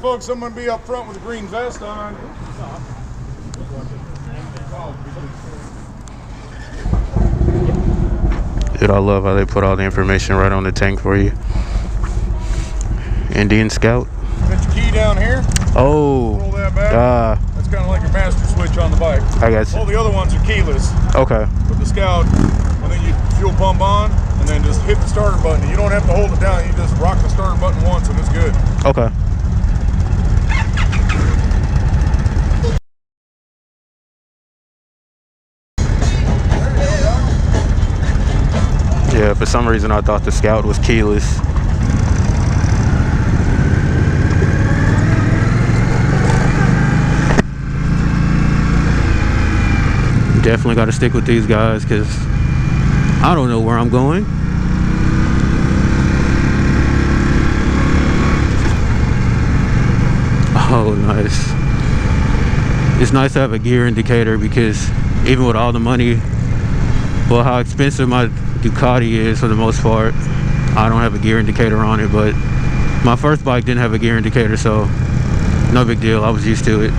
folks, I'm going to be up front with a green vest on. Dude, I love how they put all the information right on the tank for you. Indian Scout. Got your key down here. Oh. Roll that back. That's kind of like your master switch on the bike. I got you. All the other ones are keyless. Okay. With the Scout, and then you fuel pump on, and then just hit the starter button. You don't have to hold it down. You just rock the starter button once, and it's good. Okay. Yeah, for some reason I thought the Scout was keyless. Definitely got to stick with these guys because I don't know where I'm going. Oh, nice. It's nice to have a gear indicator because even with all the money, well, how expensive my Ducati is for the most part, I don't have a gear indicator on it. But my first bike didn't have a gear indicator, so no big deal. I was used to it.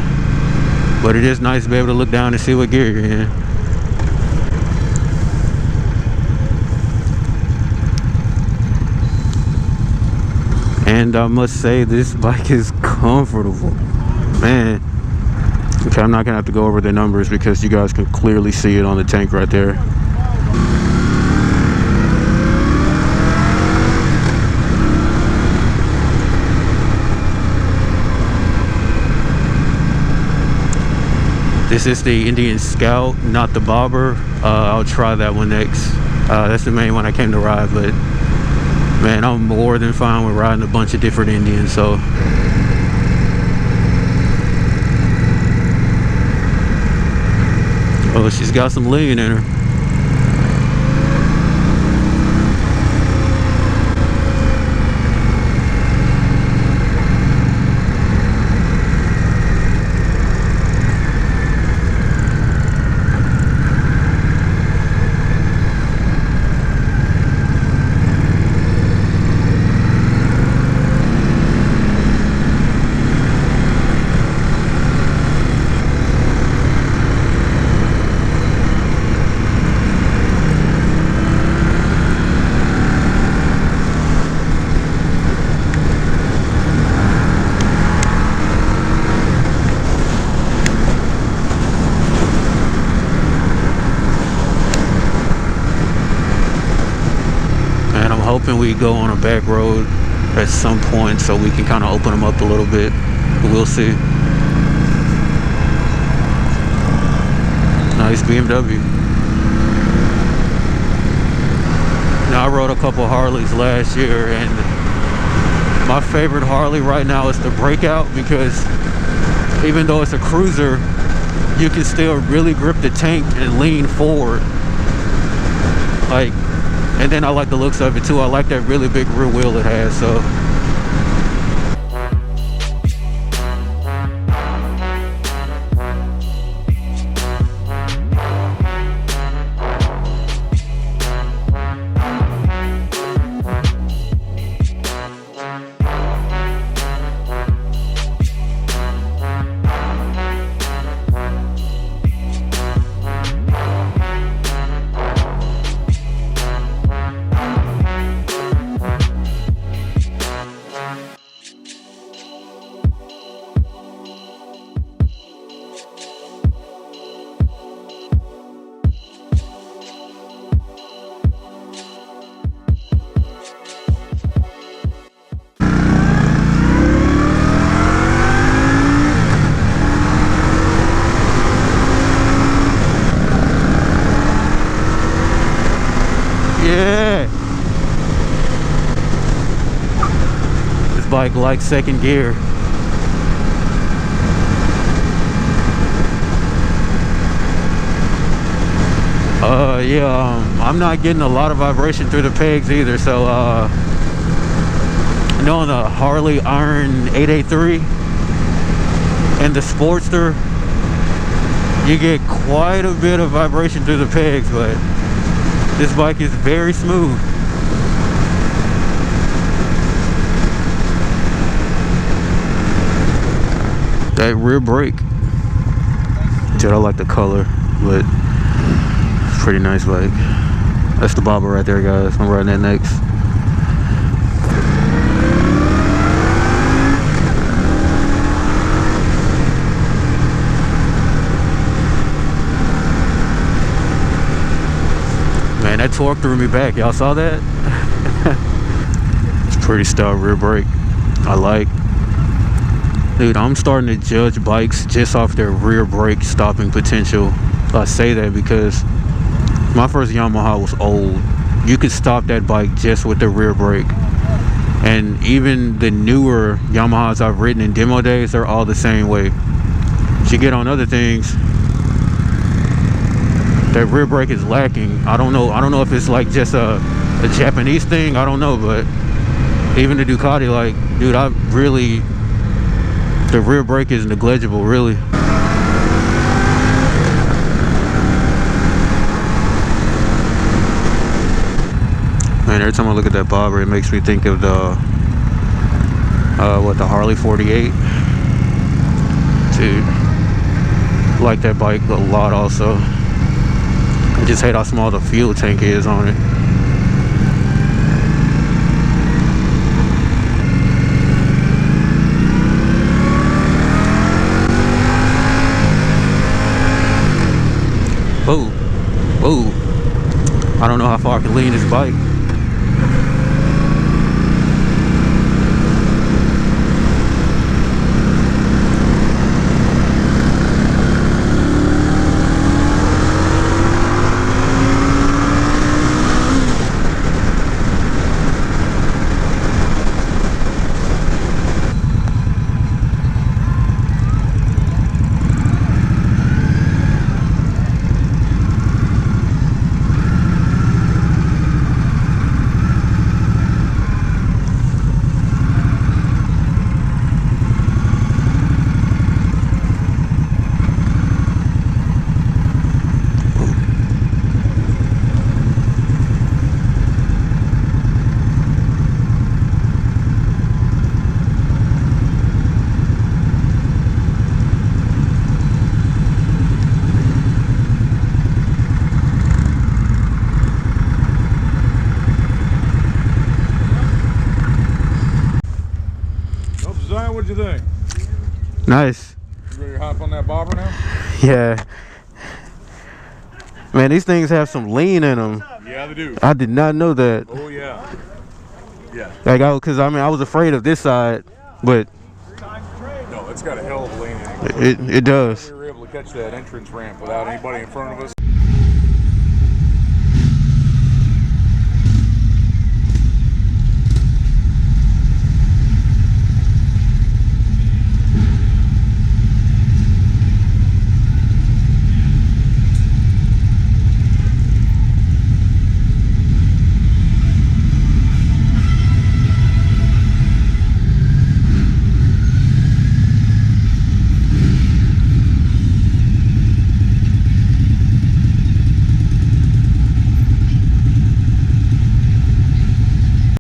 But it is nice to be able to look down and see what gear you're in. And I must say, this bike is comfortable. Man. Okay, I'm not gonna have to go over the numbers because you guys can clearly see it on the tank right there. This is the Indian Scout, not the Bobber. I'll try that one next. That's the main one I came to ride, but man, I'm more than fine with riding a bunch of different Indians, so. Oh, she's got some lean in her. Hoping we go on a back road at some point so we can kind of open them up a little bit, but we'll see. Nice BMW. Now, I rode a couple Harleys last year, and my favorite Harley right now is the Breakout because even though it's a cruiser, you can still really grip the tank and lean forward. Like, and then I like the looks of it too. I like that really big rear wheel it has, so. Yeah. This bike likes second gear. I'm not getting a lot of vibration through the pegs either, so you know, on the Harley Iron 883 and the Sportster, you get quite a bit of vibration through the pegs, but this bike is very smooth. that rear brake. Dude, I like the color, but it's pretty nice bike. That's the bobber right there, guys. I'm riding that next. Man, that torque threw me back. Y'all saw that? It's pretty stout rear brake. I like. Dude, I'm starting to judge bikes just off their rear brake stopping potential. I say that because my first Yamaha was old. You could stop that bike just with the rear brake. And even the newer Yamahas I've ridden in demo days, they're all the same way. But you get on other things, that rear brake is lacking. I don't know if it's like just a Japanese thing. I don't know, but even the Ducati, like, dude, the rear brake is negligible, really. Man, every time I look at that bobber, it makes me think of the Harley 48. Dude, like that bike a lot also. I just hate how small the fuel tank is on it. Whoa, whoa. I don't know how far I can lean this bike. What'd you think? Nice. You ready to hop on that bobber now? Yeah. Man, these things have some lean in them. Yeah, they do. I did not know that. Oh yeah. Yeah. Like, cause I mean, I was afraid of this side, but no, it's got a hell of a lean in it. It does. We were able to catch that entrance ramp without anybody in front of us.